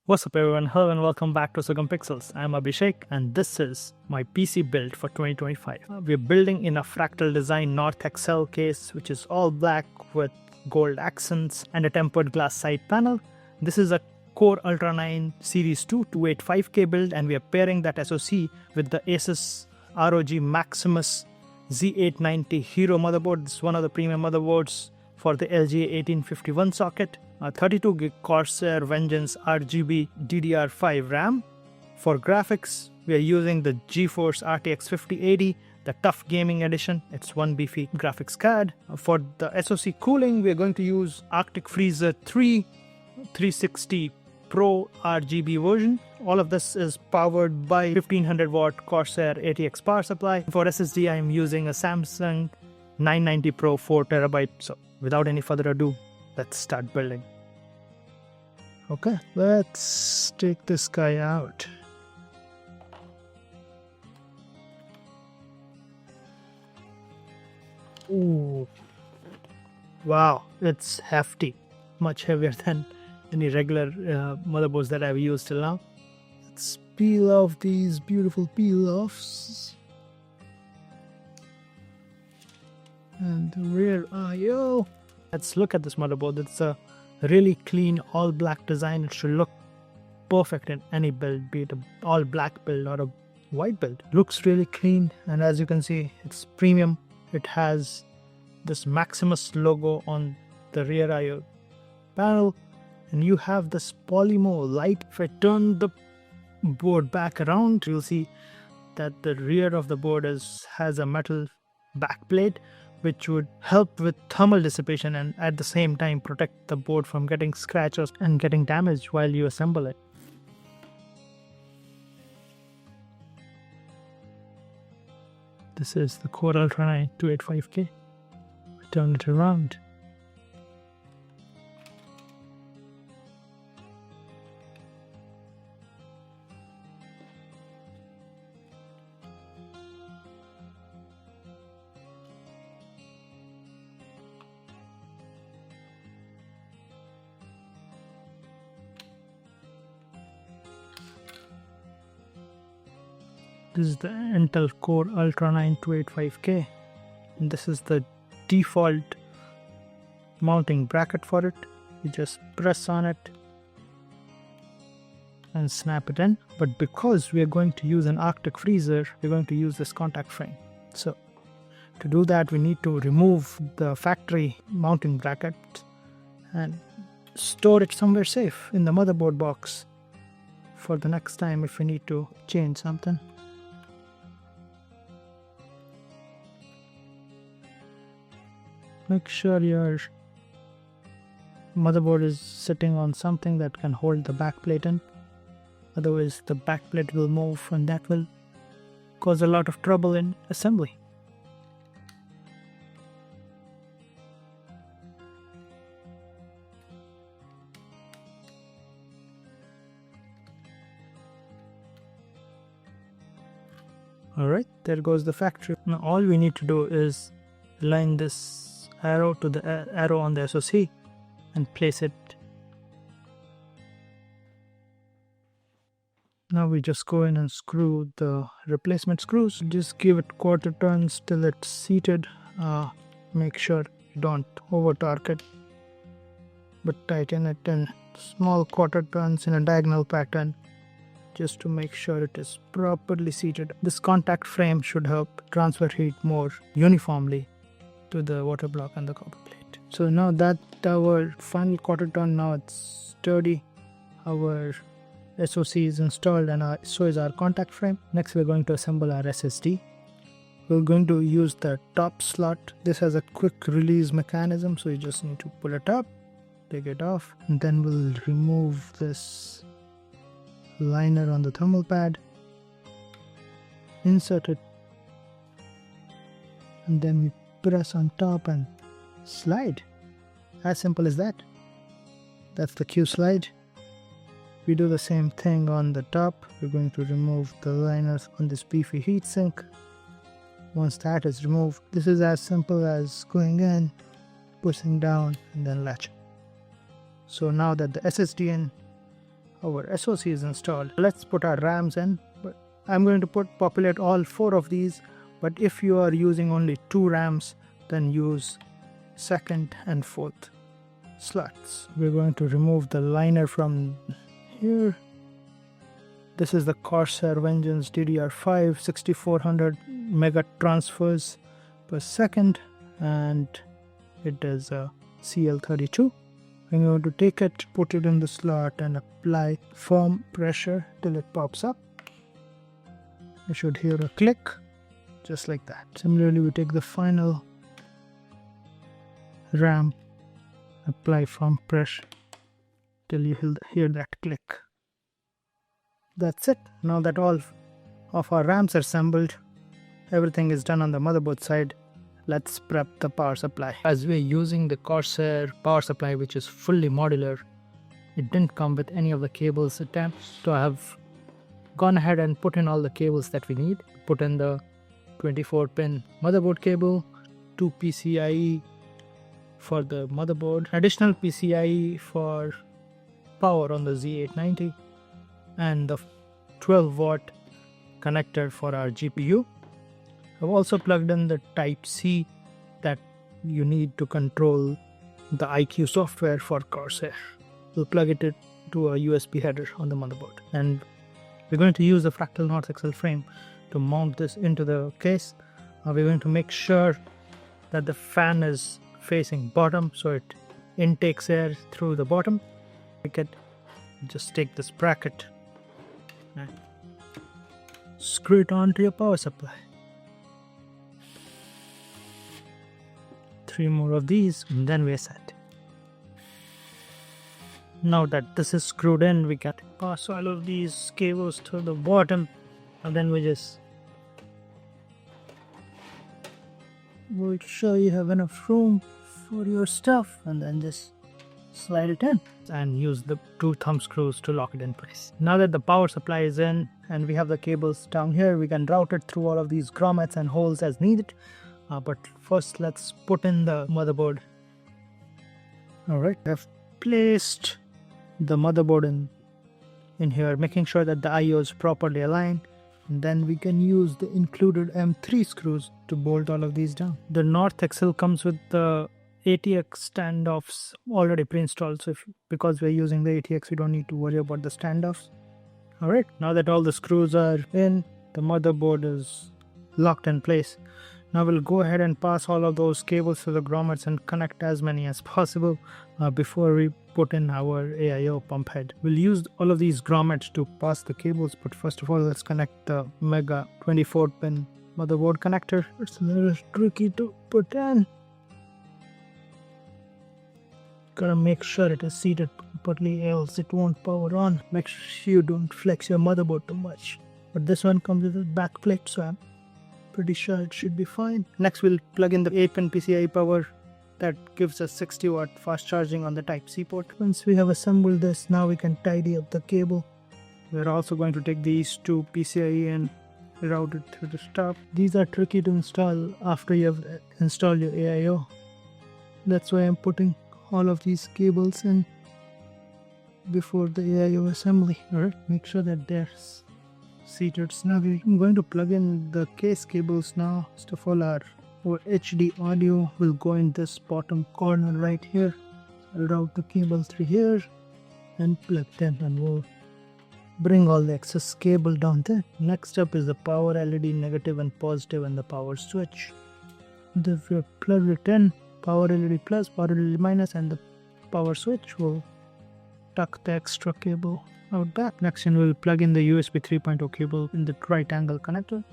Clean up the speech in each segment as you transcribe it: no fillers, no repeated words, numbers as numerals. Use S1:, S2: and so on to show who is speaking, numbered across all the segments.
S1: What's up everyone, hello and welcome back to Sugam Pixels. I'm Abhishek and this is my PC build for 2025. We're building in a Fractal design North XL case which is all black with gold accents and a tempered glass side panel. This is a Core Ultra 9 Series 2 285K build and we are pairing that SoC with the ASUS ROG Maximus Z890 Hero motherboard. This is one of the premium motherboards for the LGA1851 socket. A 32GB Corsair Vengeance RGB DDR5 RAM. For graphics, we are using the GeForce RTX 5080, the TUF Gaming edition. It's one beefy graphics card. For the SoC cooling, we are going to use Arctic Freezer 3 360 Pro RGB version. All of this is powered by 1500 watt Corsair ATX power supply. For SSD, I am using a Samsung 990 Pro 4TB. So without any further ado, let's start building. Okay, let's take this guy out. Ooh, wow, it's hefty, much heavier than any regular motherboards that I've used till now. Let's peel off these beautiful peel-offs. And the rear I/O. Let's look at this motherboard. It's a really clean all black design. It should look perfect in any build, be it an all black build or a white build. Looks really clean, and as you can see, it's premium. It has this Maximus logo on the rear I/O panel, and you have this polymo light. If I turn the board back around, you'll see that the rear of the board has a metal backplate which would help with thermal dissipation and at the same time protect the board from getting scratches and getting damaged while you assemble it. This is the Core Ultra 9 285K. Turn it around. This is the Intel Core Ultra 9 285K. And this is the default mounting bracket for it. You just press on it and snap it in. But because we are going to use an Arctic freezer, we're going to use this contact frame. So to do that, we need to remove the factory mounting bracket and store it somewhere safe in the motherboard box for the next time if we need to change something. Make sure your motherboard is sitting on something that can hold the backplate in. Otherwise, the backplate will move and that will cause a lot of trouble in assembly. Alright, there goes the factory. Now all we need to do is align this arrow to the arrow on the SoC and place it. Now we just go in and screw the replacement screws. Just give it quarter turns till it's seated. Make sure you don't over torque it, but tighten it in small quarter turns in a diagonal pattern just to make sure it is properly seated. This contact frame should help transfer heat more uniformly to the water block and the copper plate. So now that our final quarter turn, now it's sturdy, our SoC is installed and so is our contact frame. Next we're going to assemble our SSD. We're going to use the top slot. This has a quick release mechanism, so you just need to pull it up, take it off, and then we'll remove this liner on the thermal pad, insert it, and then we press on top and slide. As simple as that. That's the Q slide. We do the same thing on the top. We're going to remove the liners on this beefy heatsink. Once that is removed, this is as simple as going in, pushing down, and then latching. So now that the SSD and our SoC is installed. Let's put our RAMs in. But I'm going to populate all 4 of these, but if you are using only 2 RAMs, then use 2nd and 4th slots. We're going to remove the liner from here. This is the Corsair Vengeance DDR5 6400 mega transfers per second, and it is a CL32. I'm going to take it, put it in the slot and apply firm pressure till it pops up. You should hear a click, just like that. Similarly, we take the final RAM, apply firm pressure till you hear that click. That's it. Now that all of our RAMs are assembled, everything is done on the motherboard side. Let's prep the power supply. As we're using the Corsair power supply, which is fully modular, it didn't come with any of the cables attached. So I have gone ahead and put in all the cables that we need. Put in the 24-pin motherboard cable, 2 PCIe for the motherboard, additional PCIe for power on the Z890, and the 12-watt connector for our GPU. I've also plugged in the Type-C that you need to control the IQ software for Corsair. We'll plug it to a USB header on the motherboard. And we're going to use the Fractal North Excel frame to mount this into the case. We're going to make sure that the fan is facing bottom, so it intakes air through the bottom. We can just take this bracket and screw it onto your power supply. 3 more of these, and then we're set. Now that this is screwed in, we can pass all of these cables to the bottom, and then we just make sure you have enough room for your stuff, and then just slide it in and use the 2 thumb screws to lock it in place. Now that the power supply is in and we have the cables down here, we can route it through all of these grommets and holes as needed. But first, let's put in the motherboard. Alright, I've placed the motherboard in here, making sure that the I/O is properly aligned, and then we can use the included M3 screws to bolt all of these down. The North Excel comes with the ATX standoffs already pre-installed, so because we're using the ATX, we don't need to worry about the standoffs. Alright, now that all the screws are in, the motherboard is locked in place. Now we'll go ahead and pass all of those cables to the grommets and connect as many as possible before we put in our AIO pump head. We'll use all of these grommets to pass the cables, but first of all, let's connect the Mega 24-pin motherboard connector. It's a little tricky to put in. Gotta make sure it is seated properly, else it won't power on. Make sure you don't flex your motherboard too much. But this one comes with a back plate, so I'm pretty sure it should be fine. Next, we'll plug in the 8-pin PCIe power that gives us 60-watt fast charging on the Type-C port. Once we have assembled this, now we can tidy up the cable. We're also going to take these 2 PCIe and route it through the top. These are tricky to install after you have installed your AIO. That's why I'm putting all of these cables in before the AIO assembly. Alright, make sure that they're seated snugly. I'm going to plug in the case cables now. First of all, our HD audio will go in this bottom corner right here. I'll route the cable through here and plug them, and we'll bring all the excess cable down there. Next up is the power LED negative and positive and the power switch. If we plug it in, power LED plus, power LED minus, and the power switch, will tuck the extra cable out back. Next, we'll plug in the USB 3.0 cable in the right angle connector.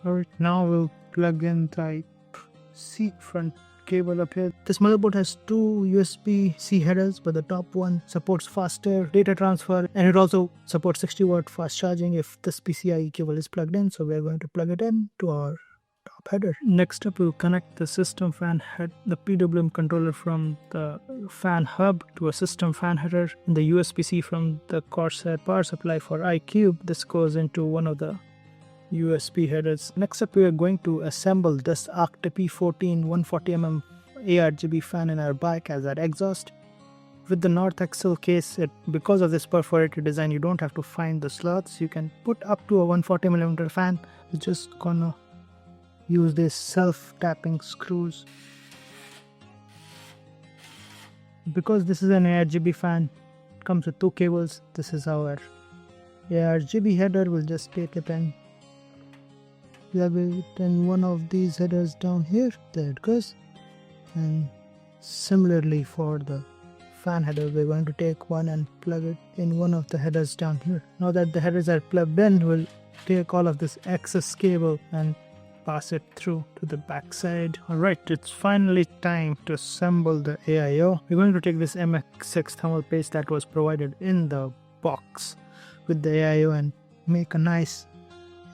S1: Alright, now we'll plug in Type-C front cable up here. This motherboard has 2 USB-C headers, but the top one supports faster data transfer, and it also supports 60-watt fast charging if this PCIe cable is plugged in, so we're going to plug it in to our top header. Next up, we'll connect the system fan head, the PWM controller from the fan hub to a system fan header, and the USB-C from the Corsair power supply for iCube. This goes into one of the USB headers. Next up, we are going to assemble this Arctip 14 140mm ARGB fan in our back as our exhaust. With the North Axle case, because of this perforated design, you don't have to find the slots. You can put up to a 140mm fan. You're just gonna use these self-tapping screws. Because this is an ARGB fan, it comes with 2 cables. This is our ARGB header. We'll just take it and plug it in one of these headers down here. There it goes. And similarly for the fan header, we're going to take one and plug it in one of the headers down here. Now that the headers are plugged in, we'll take all of this excess cable and pass it through to the back side. Alright, it's finally time to assemble the AIO. We're going to take this MX6 thermal paste that was provided in the box with the AIO and make a nice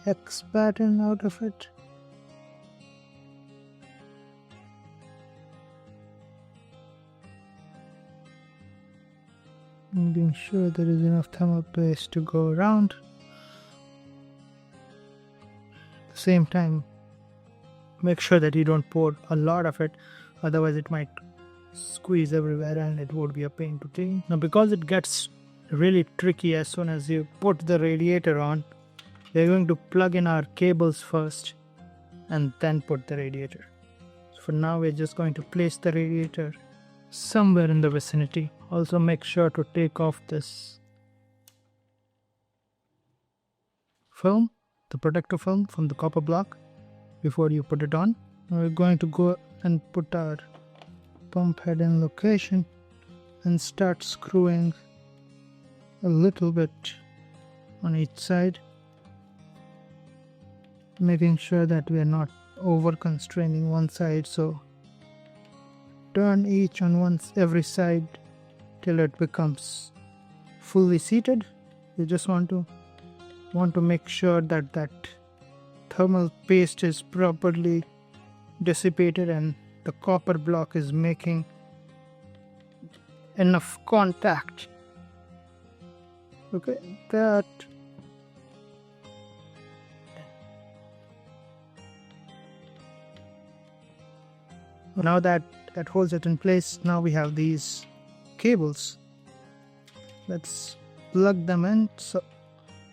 S1: X pattern out of it. Making sure there is enough thermal paste to go around. At the same time, make sure that you don't pour a lot of it, otherwise it might squeeze everywhere and it would be a pain to clean. Now because it gets really tricky as soon as you put the radiator on, we're going to plug in our cables first and then put the radiator. So for now we're just going to place the radiator somewhere in the vicinity. Also make sure to take off this film, the protective film from the copper block before you put it on. Now we're going to go and put our pump head in location and start screwing a little bit on each side, making sure that we are not over constraining one side. So turn each on every side till it becomes fully seated. You just want to make sure that that thermal paste is properly dissipated and the copper block is making enough contact. Okay, that. Now that holds it in place, now we have these cables. Let's plug them in. So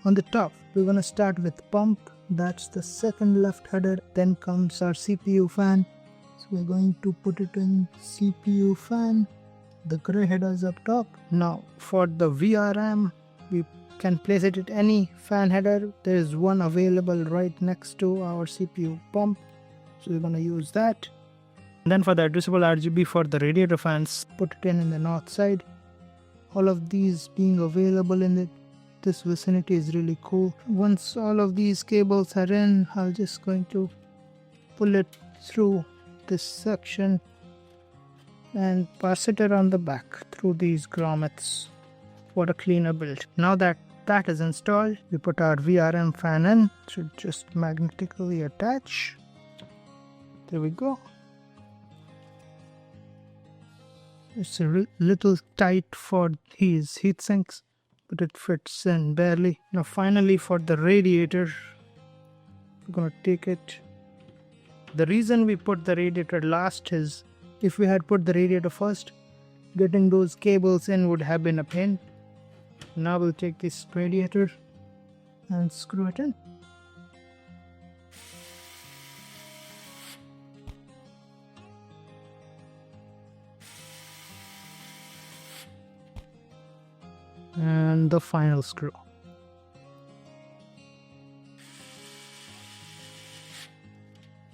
S1: on the top, we're gonna start with pump. That's the second left header. Then comes our CPU fan. So we're going to put it in CPU fan. The gray header is up top. Now for the VRM, we can place it at any fan header. There is one available right next to our CPU pump. So we're gonna use that. And then for the addressable RGB for the radiator fans, put it in the north side. All of these being available in this vicinity is really cool. Once all of these cables are in, I'm just going to pull it through this section and pass it around the back through these grommets for a cleaner build. Now that that is installed, we put our VRM fan in. It should just magnetically attach. There we go. It's a little tight for these heat sinks, but it fits in barely. Now finally for the radiator, we're gonna take it. The reason we put the radiator last is if we had put the radiator first, getting those cables in would have been a pain. Now we'll take this radiator and screw it in. And the final screw.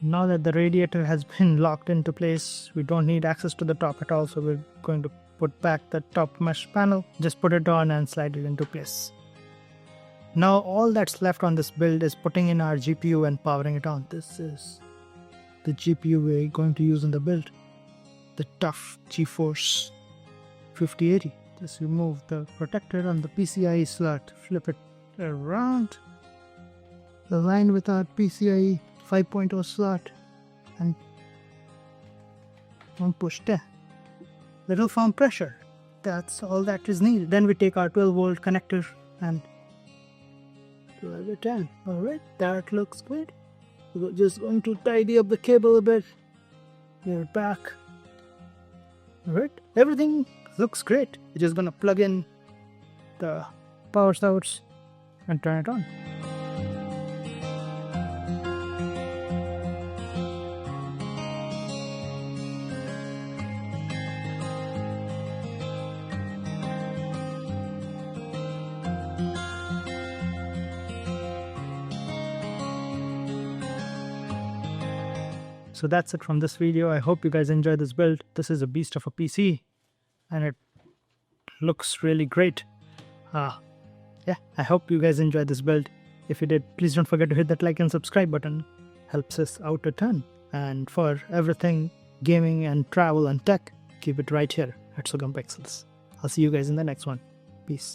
S1: Now that the radiator has been locked into place, we don't need access to the top at all, so we're going to put back the top mesh panel, just put it on and slide it into place. Now all that's left on this build is putting in our GPU and powering it on. This is the GPU we're going to use in the build, the TUF GeForce 5080. Just remove the protector on the PCIe slot, flip it around, align with our PCIe 5.0 slot, and push there. Little firm pressure. That's all that is needed. Then we take our 12-volt connector and plug it in. Alright, that looks good. We're just going to tidy up the cable a bit. We're back. Alright, everything looks great. You're just gonna plug in the power source and turn it on. So that's it from this video. I hope you guys enjoyed this build. This is a beast of a PC and it looks really great. Yeah, I hope you guys enjoyed this build. If you did, please don't forget to hit that like and subscribe button. Helps us out a ton. And for everything gaming and travel and tech, keep it right here at Sugam Pixels. I'll see you guys in the next one. Peace.